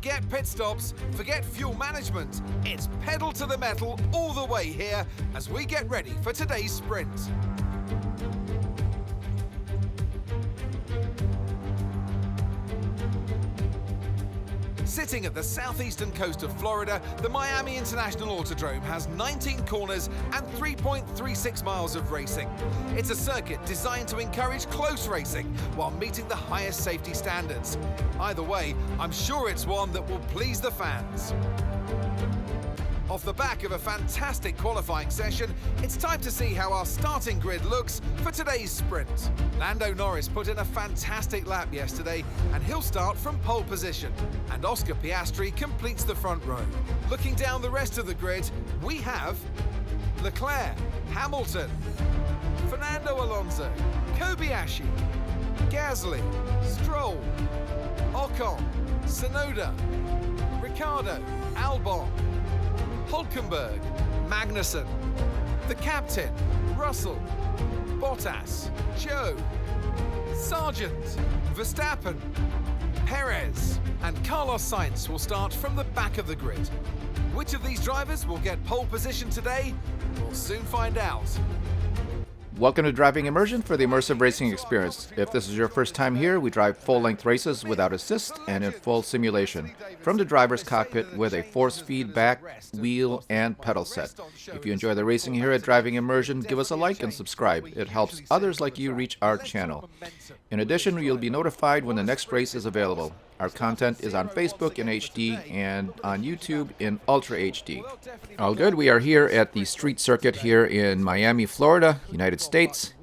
Forget pit stops, forget fuel management. It's pedal to the metal all the way here as we get ready for today's sprint. Sitting at the southeastern coast of Florida, the Miami International Autodrome has 19 corners and 3.36 miles of racing. It's a circuit designed to encourage close racing while meeting the highest safety standards. Either way, I'm sure it's one that will please the fans. Off the back of a fantastic qualifying session, it's time to see how our starting grid looks for today's sprint. Lando Norris put in a fantastic lap yesterday, and he'll start from pole position. And Oscar Piastri completes the front row. Looking down the rest of the grid, we have Leclerc, Hamilton, Fernando Alonso, Kobayashi, Gasly, Stroll, Ocon, Tsunoda, Ricciardo, Albon, Hülkenberg, Magnussen, the captain, Russell, Bottas, Zhou, Sargent, Verstappen, Perez, and Carlos Sainz will start from the back of the grid. Which of these drivers will get pole position today? We'll soon find out. Welcome to Driving Immersion for the immersive racing experience. If this is your first time here, we drive full-length races without assist and in full simulation from the driver's cockpit with a force feedback, wheel, and pedal set. If you enjoy the racing here at Driving Immersion, give us a like and subscribe. It helps others like you reach our channel. In addition, you'll be notified when the next race is available. Our content is on Facebook in HD and on YouTube in Ultra HD. All good. We are here at the street circuit here in Miami, Florida, United States.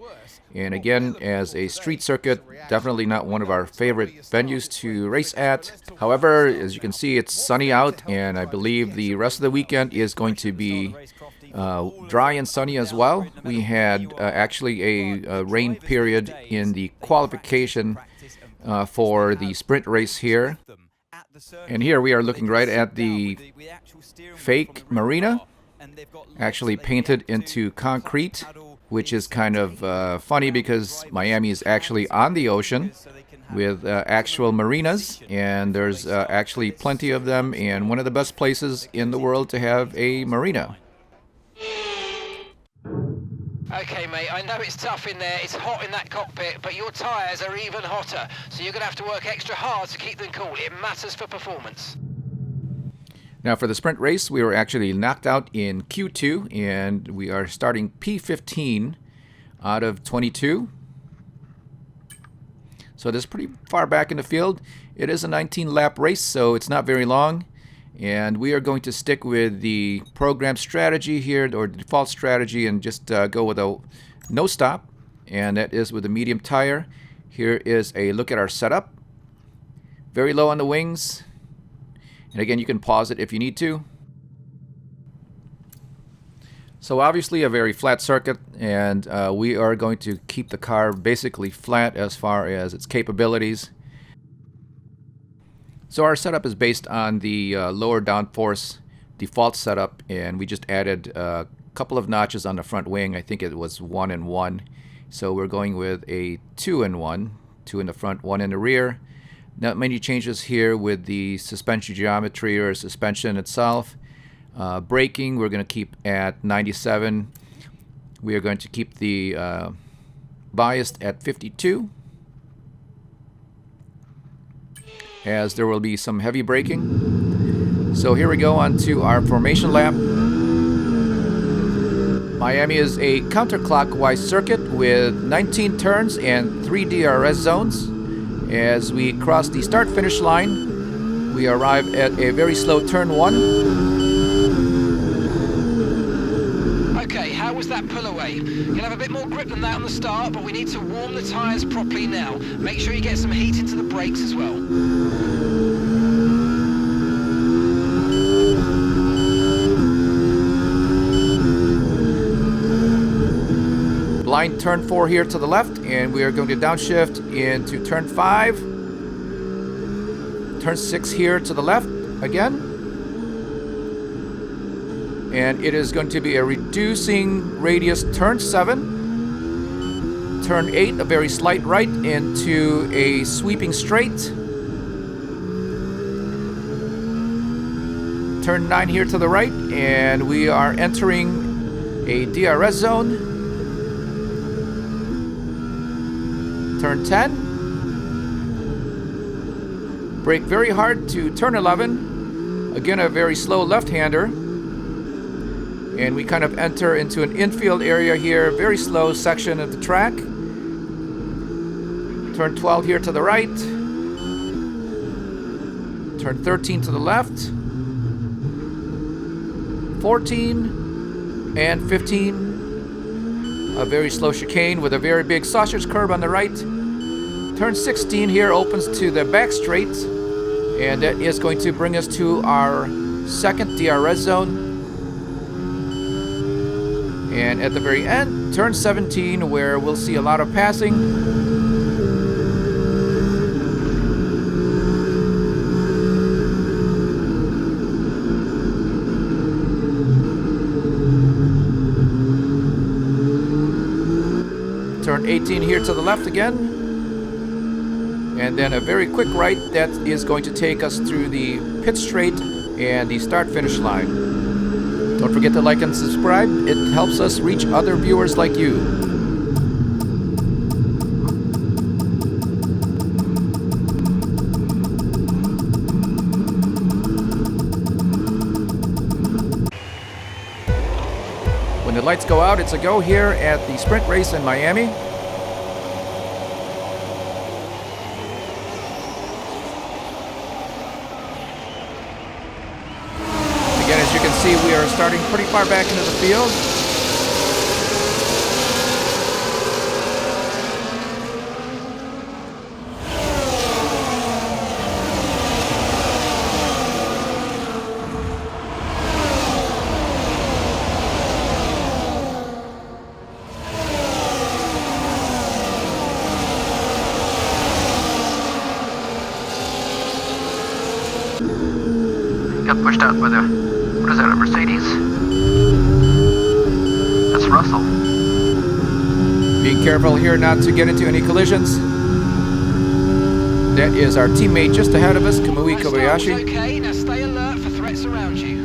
And again, as a street circuit, definitely not one of our favorite venues to race at. However, as you can see, it's sunny out, and I believe the rest of the weekend is going to be dry and sunny as well. We had actually a rain period in the qualification for the sprint race here. And here we are looking right at the fake marina, actually painted into concrete, which is kind of funny because Miami is actually on the ocean with actual marinas, and there's actually plenty of them, and one of the best places in the world to have a marina. Okay, mate, I know it's tough in there, it's hot in that cockpit, but your tyres are even hotter, so you're going to have to work extra hard to keep them cool. It matters for performance. Now for the sprint race, we were actually knocked out in Q2, and we are starting P15 out of 22. So this is pretty far back in the field. It is a 19-lap race, so it's not very long. And we are going to stick with the program strategy here, or the default strategy, and just go with a no stop, and that is with a medium tire. Here is a look at our setup. Very low on the wings, and again, you can pause it if you need to. So obviously a very flat circuit, and we are going to keep the car basically flat as far as its capabilities. So our setup is based on the lower downforce default setup, and we just added a couple of notches on the front wing. I think it was 1 and 1. So we're going with a 2 and 1, 2 in the front, 1 in the rear. Not many changes here with the suspension geometry or suspension itself. Braking, we're going to keep at 97. We are going to keep the biased at 52. As there will be some heavy braking. So here we go on to our formation lap. Miami is a counterclockwise circuit with 19 turns and 3 DRS zones. As we cross the start-finish line, we arrive at a very slow turn 1. Okay, how was that pull away? You'll have a bit more grip than that on the start, but we need to warm the tyres properly now. Make sure you get some heat into the brakes as well. Blind turn 4 here to the left, and we are going to downshift into turn 5. Turn 6 here to the left again. And it is going to be a reducing radius turn 7. Turn 8, a very slight right, into a sweeping straight. Turn 9 here to the right, and we are entering a DRS zone. Turn 10. Brake very hard to turn 11. Again, a very slow left-hander. And we kind of enter into an infield area here, very slow section of the track. Turn 12 here to the right. Turn 13 to the left. 14 and 15. A very slow chicane with a very big sausage curb on the right. Turn 16 here opens to the back straight, and that is going to bring us to our second DRS zone. And at the very end, turn 17, where we'll see a lot of passing. Turn 18 here to the left again. And then a very quick right that is going to take us through the pit straight and the start-finish line. Don't forget to like and subscribe. It helps us reach other viewers like you. When the lights go out, it's a go here at the sprint race in Miami. Again, as you can see, we are starting pretty far back into the field. Got pushed out by the, what is that, a Mercedes? That's Russell. Being careful here not to get into any collisions. That is our teammate just ahead of us, Kamui Kobayashi. Okay, now stay alert for threats around you.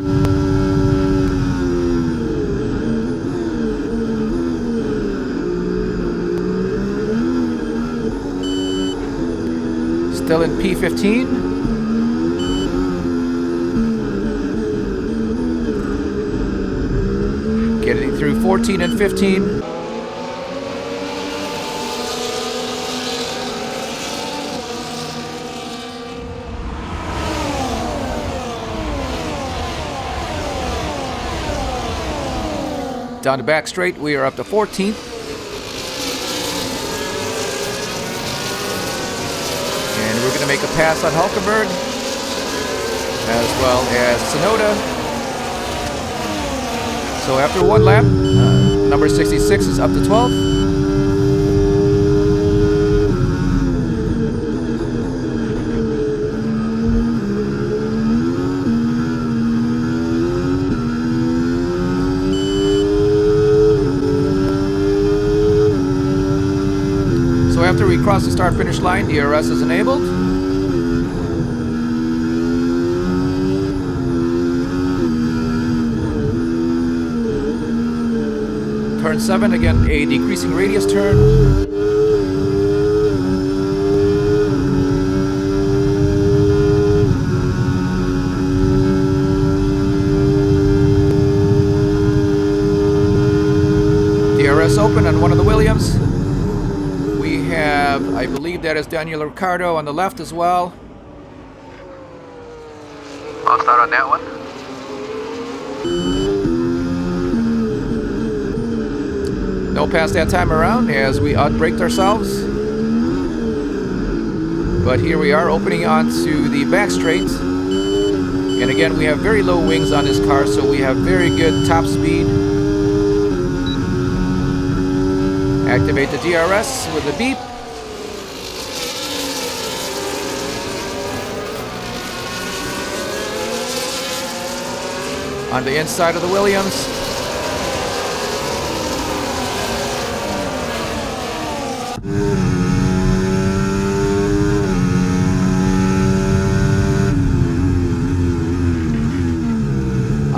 Still in P15. Getting through 14 and 15. Down the back straight, we are up to 14th. And we're going to make a pass on Hulkenberg, as well as Tsunoda. So after one lap, number 66 is up to 12th. So after we cross the start-finish line, DRS is enabled. Turn 7, again a decreasing radius turn. DRS open on one of the Williams. We have, I believe that is Daniel Ricciardo on the left as well. I'll start on that one. No pass that time around as we outbraked ourselves. But here we are opening onto the back straight. And again, we have very low wings on this car, so we have very good top speed. Activate the DRS with a beep. On the inside of the Williams.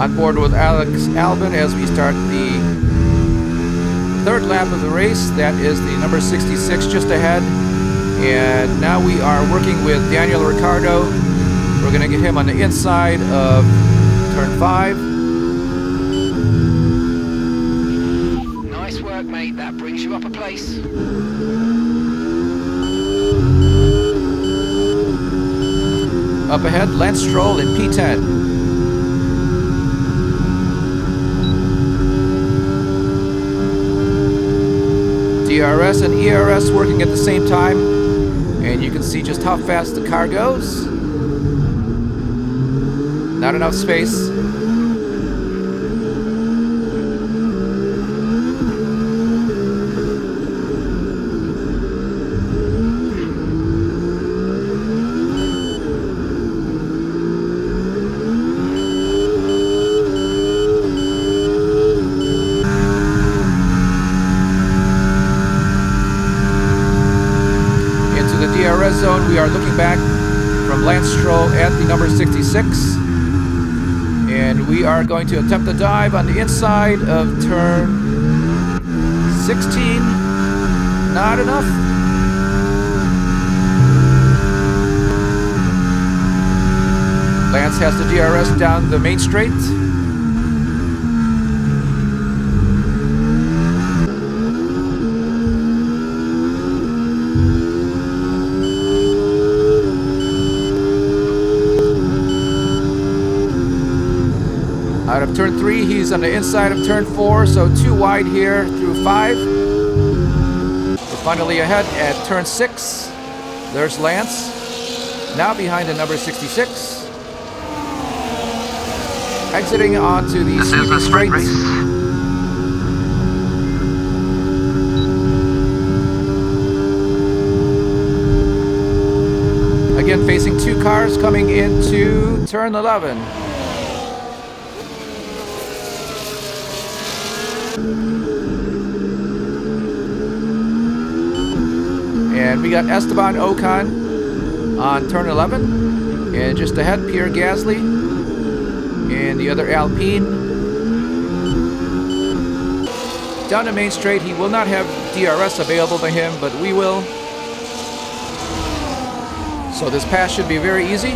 On board with Alex Albin as we start the third lap of the race. That is the number 66 just ahead. And now we are working with Daniel Ricciardo. We're going to get him on the inside of turn 5. Nice work, mate. That brings you up a place. Up ahead, Lance Stroll in P10. DRS and ERS working at the same time, and you can see just how fast the car goes. Not enough space. DRS zone, we are looking back from Lance Stroll at the number 66, and we are going to attempt a dive on the inside of turn 16. Not enough. Lance has the DRS down the main straight. Out of turn 3, he's on the inside of turn 4, so too wide here through 5. We're finally ahead at turn 6. There's Lance, now behind the number 66. Exiting onto the sweeping straights. Again, facing 2 cars coming into turn 11. And we got Esteban Ocon on turn 11, and just ahead Pierre Gasly and the other Alpine. Down the main straight, he will not have DRS available to him, but we will. So this pass should be very easy.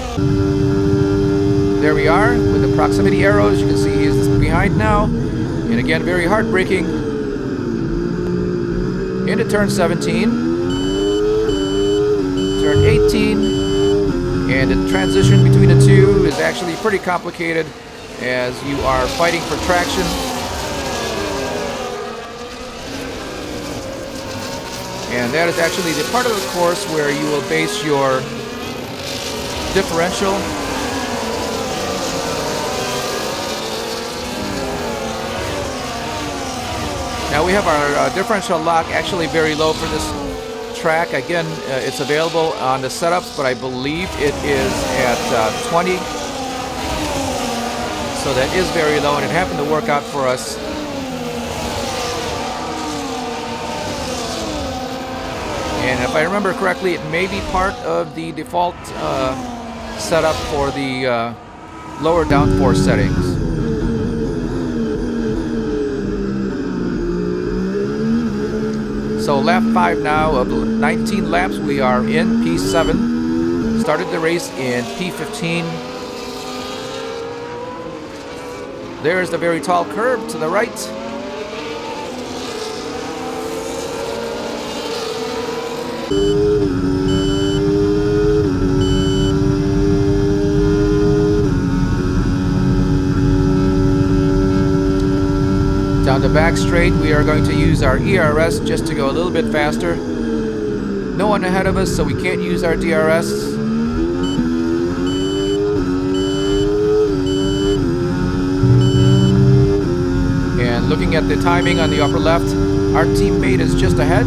There we are with the proximity arrows. You can see he's behind now. And again, very hard braking into turn 17. Turn 18, and the transition between the two is actually pretty complicated as you are fighting for traction. And that is actually the part of the course where you will base your differential. Now we have our differential lock actually very low for this track. Again, it's available on the setups, but I believe it is at 20. So that is very low, and it happened to work out for us. And if I remember correctly, it may be part of the default setup for the lower downforce settings. So lap 5 now of 19 laps. We are in P7. Started the race in P15. There's the very tall curb to the right. Down the back straight, we are going to use our ERS just to go a little bit faster. No one ahead of us, so we can't use our DRS. And looking at the timing on the upper left, our teammate is just ahead.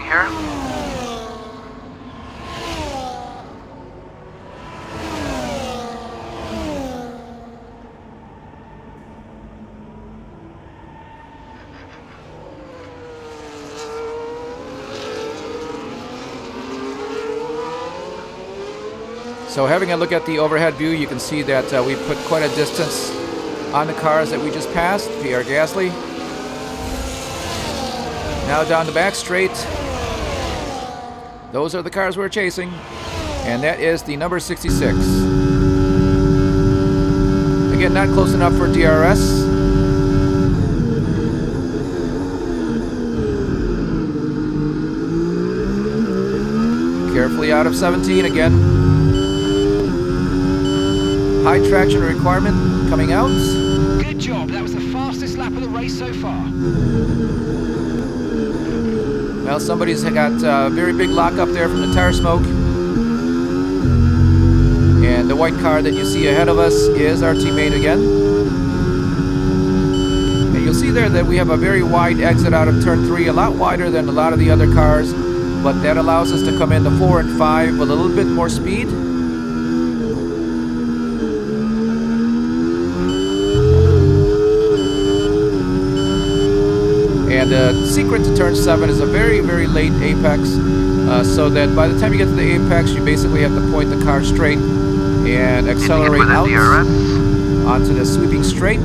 going here? So having a look at the overhead view, you can see that we put quite a distance on the cars that we just passed. Pierre Gasly. Now down the back straight. Those are the cars we're chasing. And that is the number 66. Again, not close enough for DRS. Carefully out of 17 again. High traction requirement coming out. Good job. That was the fastest lap of the race so far. Well, somebody's got a very big lock up there from the tire smoke. And the white car that you see ahead of us is our teammate again. And you'll see there that we have a very wide exit out of turn 3, a lot wider than a lot of the other cars. But that allows us to come into 4 and 5 with a little bit more speed. And the secret to turn 7 is a very, very late apex, so that by the time you get to the apex, you basically have to point the car straight and accelerate out onto the sweeping straight.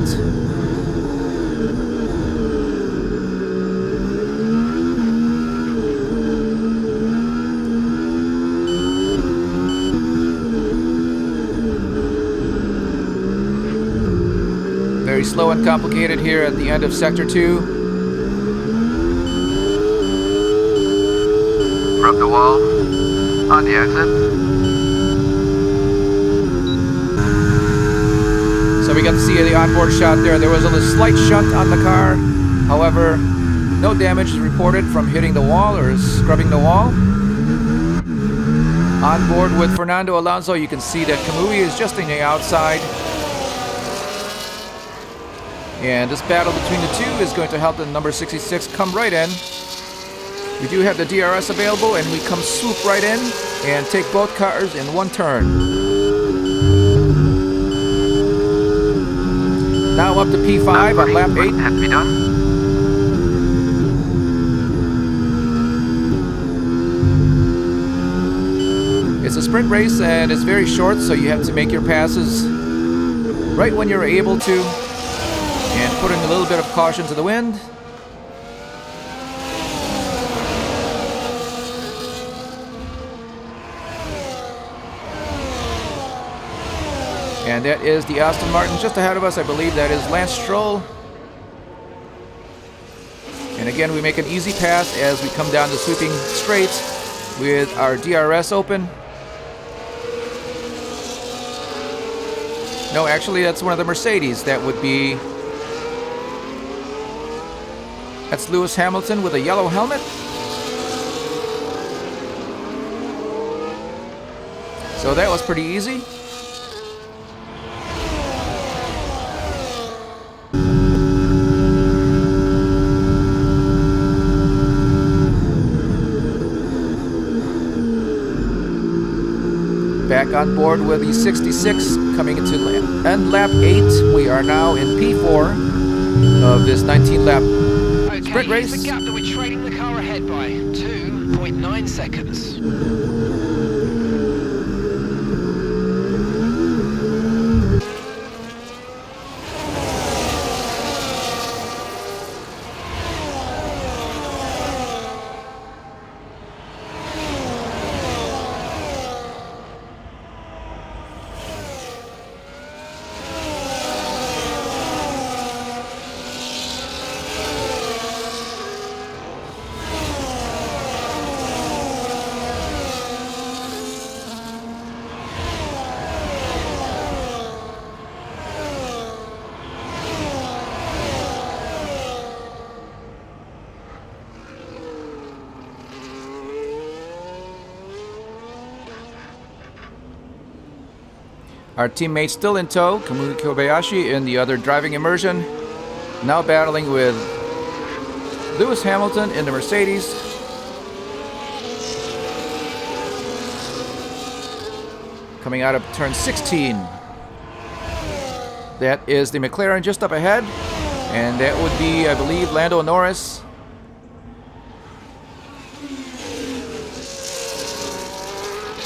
Very slow and complicated here at the end of Sector 2. Rub the wall on the exit. So we got to see the onboard shot there. There was a slight shunt on the car. However, no damage is reported from hitting the wall or scrubbing the wall. On board with Fernando Alonso, you can see that Kamui is just on the outside. And this battle between the two is going to help the number 66 come right in. We do have the DRS available, and we come swoop right in and take both cars in one turn. Now up to P5 on lap 8. Have to be done. It's a sprint race, and it's very short, so you have to make your passes right when you're able to, and putting a little bit of caution to the wind. And that is the Aston Martin just ahead of us. I believe that is Lance Stroll. And again, we make an easy pass as we come down the sweeping straight with our DRS open. No, actually, that's one of the Mercedes. That would be... That's Lewis Hamilton with a yellow helmet. So that was pretty easy. Back on board with the 66 coming into end lap 8. We are now in P4 of this 19-lap sprint race. Here's the gap that we're trailing the car ahead by, 2.9 seconds. Our teammates still in tow, Kamui Kobayashi in the other driving immersion, now battling with Lewis Hamilton in the Mercedes. coming out of turn 16. That is the McLaren just up ahead, and that would be, I believe, Lando Norris.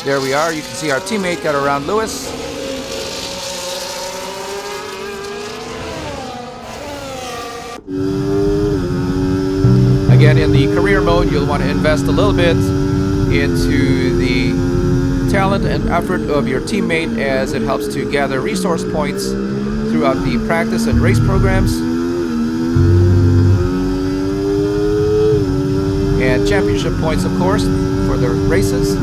There we are. You can see our teammate got around Lewis. Again, in the career mode, you'll want to invest a little bit into the talent and effort of your teammate, as it helps to gather resource points throughout the practice and race programs. And championship points, of course, for the races.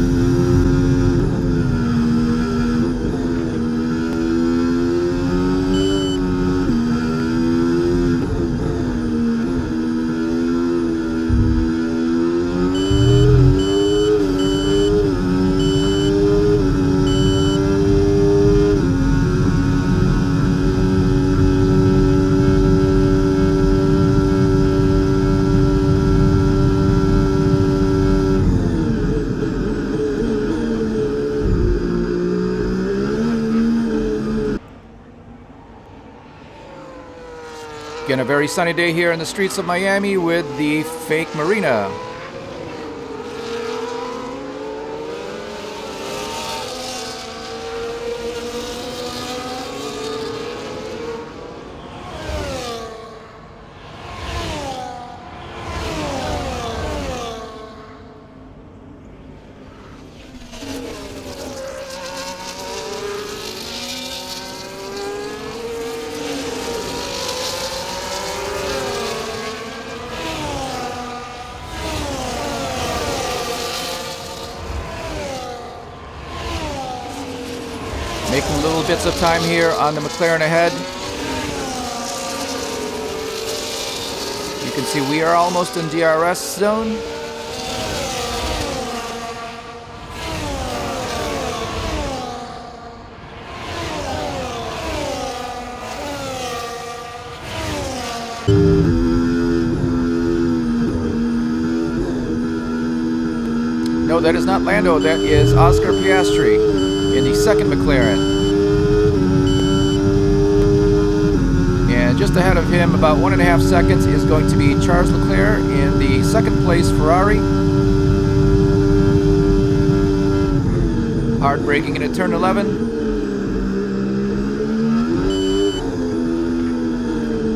Again, a very sunny day here in the streets of Miami with the fake marina. Making little bits of time here on the McLaren ahead. You can see we are almost in DRS zone. No, that is not Lando, that is Oscar Piastri in the second McLaren. And just ahead of him, about 1.5 seconds, is going to be Charles Leclerc in the second place Ferrari. Hard braking into turn 11.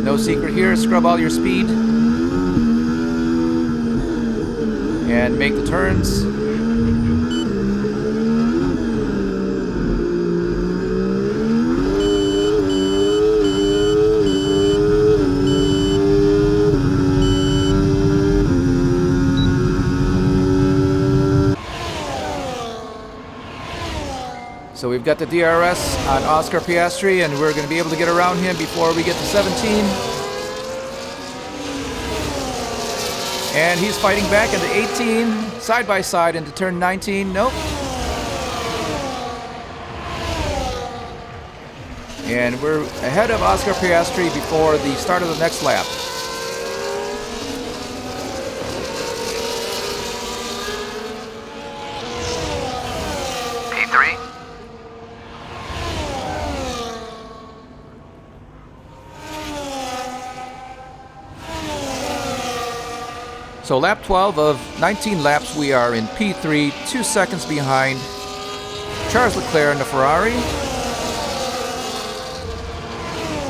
No secret here, scrub all your speed and make the turns. So we've got the DRS on Oscar Piastri, and we're going to be able to get around him before we get to 17. And he's fighting back into 18, side by side into turn 19. Nope. And we're ahead of Oscar Piastri before the start of the next lap. P3. So lap 12 of 19 laps, we are in P3, 2 seconds behind Charles Leclerc in the Ferrari.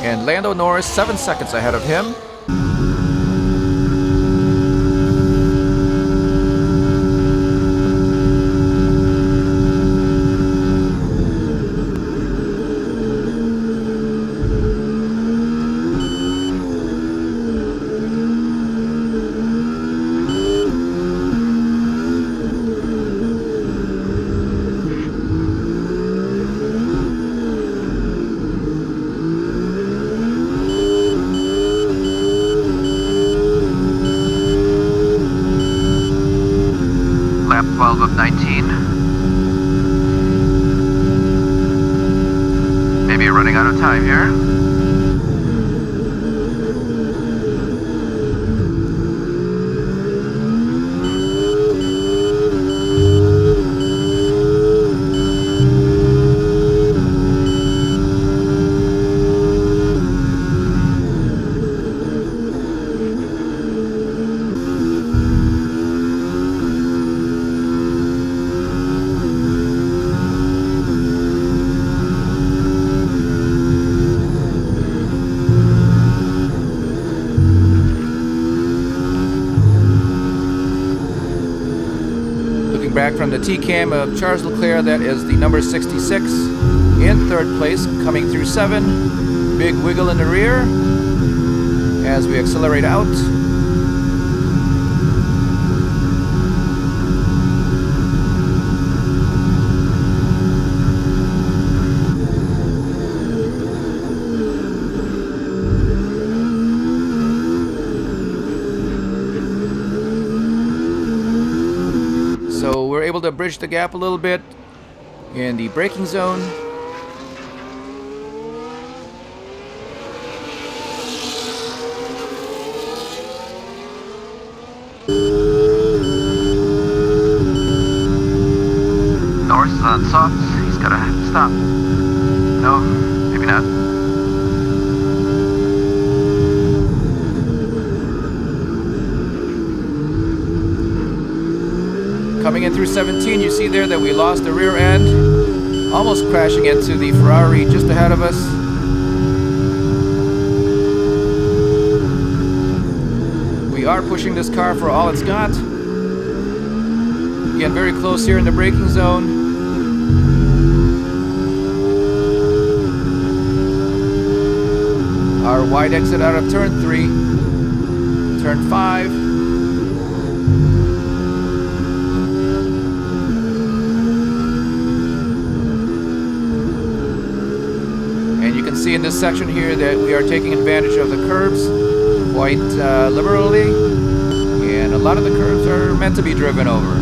And Lando Norris, 7 seconds ahead of him. Lap 12 of 19. Maybe you're running out of time here. feedback from the T-cam of Charles Leclerc. That is the number 66 in third place, coming through 7. Big wiggle in the rear as we accelerate out. So we're able to bridge the gap a little bit in the braking zone. Norris is on softs. He's gotta stop. No, maybe not. Coming in through 17, you see there that we lost the rear end, almost crashing into the Ferrari just ahead of us. We are pushing this car for all it's got. Again, very close here in the braking zone. Our wide exit out of turn 3, turn 5. See in this section here that we are taking advantage of the curbs quite liberally, and a lot of the curbs are meant to be driven over.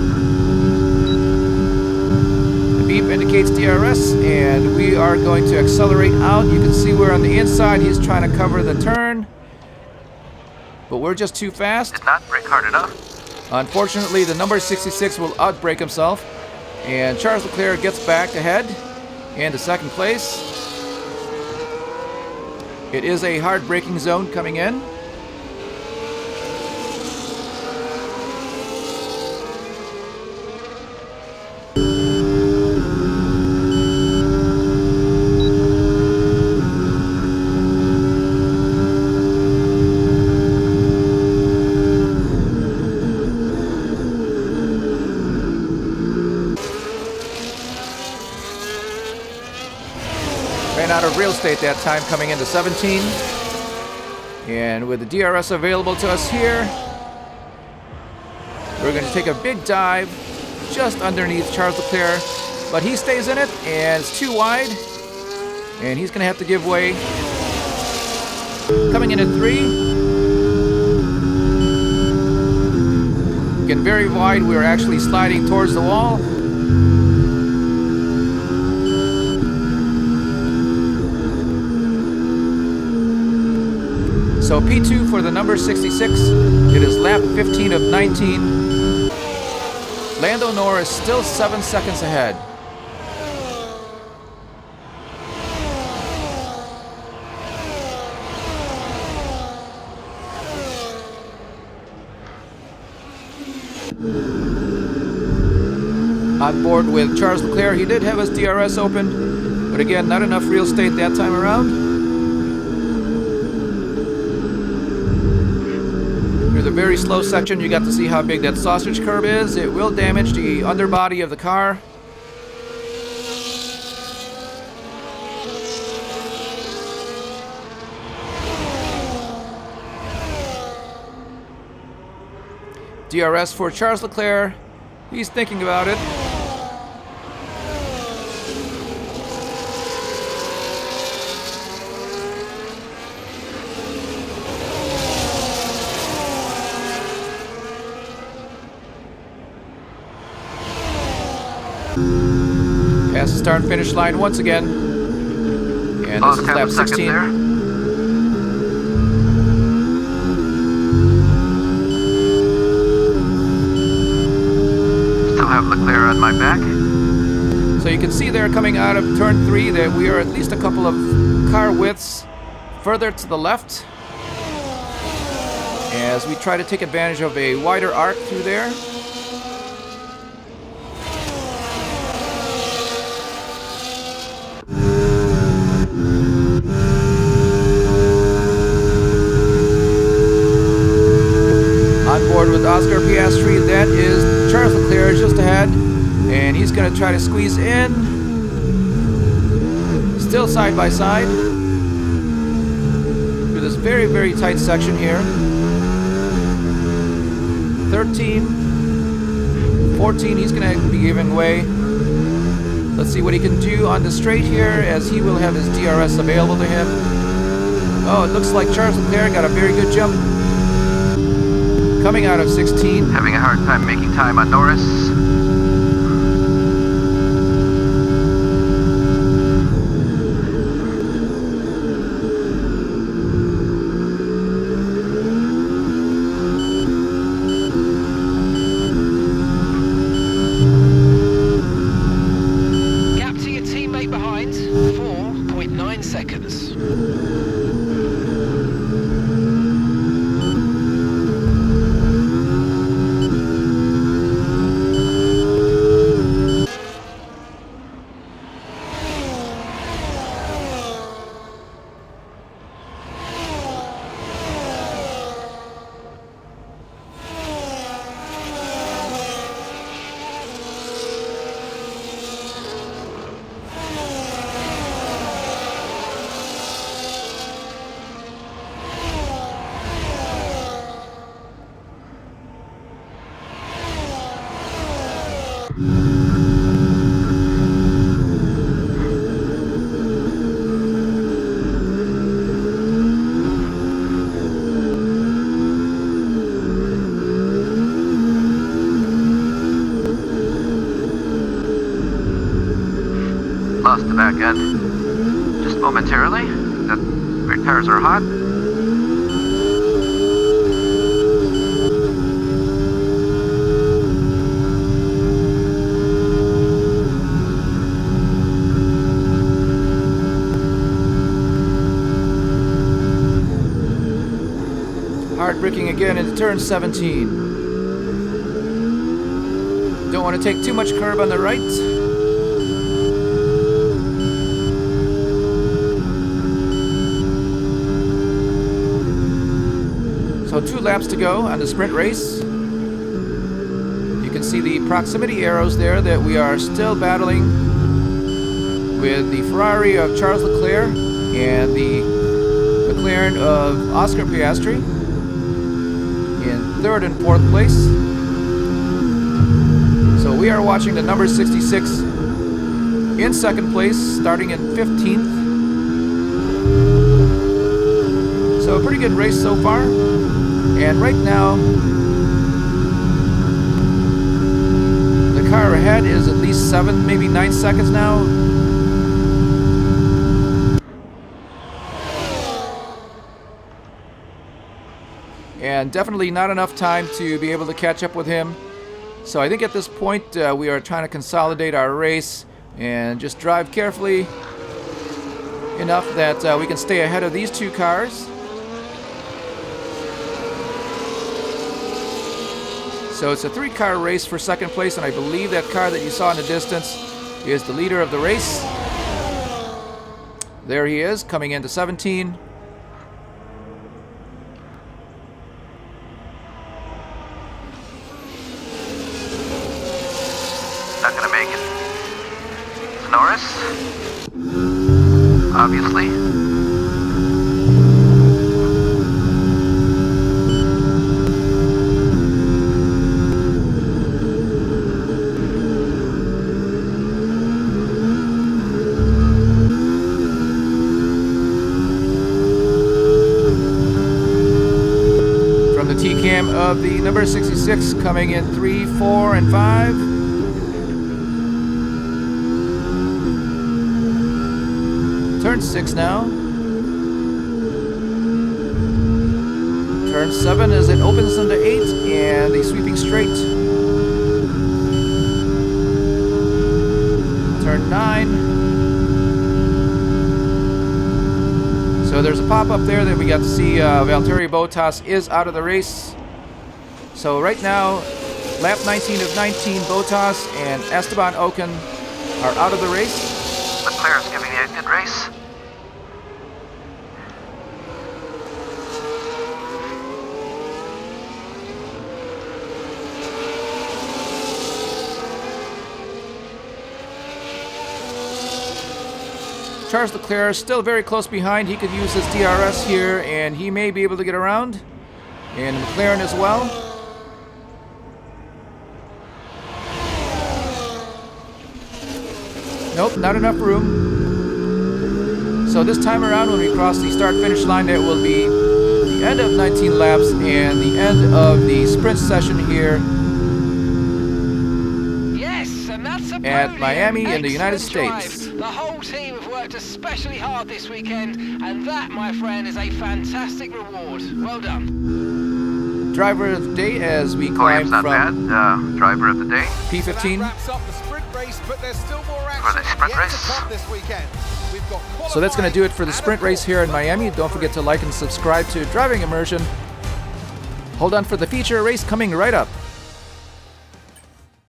The beep indicates DRS, and we are going to accelerate out. You can see we're on the inside. He's trying to cover the turn, but we're just too fast. Did not brake hard enough. Unfortunately, the number 66 will outbrake himself, and Charles Leclerc gets back ahead into second place. It is a hard braking zone coming in. Ran out of real estate that time coming into 17. And with the DRS available to us here, we're going to take a big dive just underneath Charles Leclerc. But he stays in it, and it's too wide. And he's going to have to give way. Coming in at 3. Again, very wide. We are actually sliding towards the wall. So P2 for the number 66. It is lap 15 of 19. Lando Norris still 7 seconds ahead. On board with Charles Leclerc, he did have his DRS open, but again, not enough real estate that time around. Through the very slow section, you got to see how big that sausage curb is. It will damage the underbody of the car. DRS for Charles Leclerc. He's thinking about it. Past the start and finish line once again. And this is lap 16. There. Still have Leclerc on my back. So you can see there coming out of turn 3 that we are at least a couple of car widths further to the left as we try to take advantage of a wider arc through there. On board with Oscar Piastri, that is Charles Leclerc just ahead. squeeze in. Still side by side. Through this very, very tight section here. 13. 14, he's going to be giving way. Let's see what he can do on the straight here, as he will have his DRS available to him. Oh, it looks like Charles Leclerc got a very good jump. Coming out of 16. Having a hard time making time on Norris. Gap to your teammate behind, 4.9 seconds. Lost the back end. Just momentarily. The rear tires are hot. Hard braking again into turn 17. Don't want to take too much curb on the right. So 2 laps to go on the sprint race. You can see the proximity arrows there that we are still battling with the Ferrari of Charles Leclerc and the McLaren of Oscar Piastri in 3rd and 4th place. So we are watching the number 66 in 2nd place, starting in 15th. So a pretty good race so far. And right now, the car ahead is at least 7, maybe 9 seconds now. And definitely not enough time to be able to catch up with him. So I think at this point we are trying to consolidate our race and just drive carefully enough that we can stay ahead of these 2 cars. So it's a 3-car race for 2nd place, and I believe that car that you saw in the distance is the leader of the race. There he is, coming into 17. Not gonna make it. It's Norris. Obviously. T-cam of the number 66 coming in 3, 4, and 5. Turn 6 now. Turn 7 as it opens into 8 and the sweeping straight. Turn 9. So there's a pop-up there that we got to see Valtteri Bottas is out of the race. So right now, lap 19 of 19, Bottas and Esteban Ocon are out of the race. Leclerc's giving you a good race. Charles Leclerc still very close behind. He could use his DRS here, and he may be able to get around. And McLaren as well. Nope, not enough room. So this time around, when we cross the start-finish line, it will be the end of 19 laps and the end of the sprint session here at Miami in the United States. The whole team have worked especially hard this weekend, and that, my friend, is a fantastic reward. Well done. Driver of the day as we climb Not from bad. Driver of the day. P15. Wraps up the sprint race, but there's still more For action the sprint yet race. to come this weekend. We've got So that's going to do it for the qualifying sprint and a race here in Miami. Don't forget to like and subscribe to Driving Immersion. Hold on for the feature race coming right up.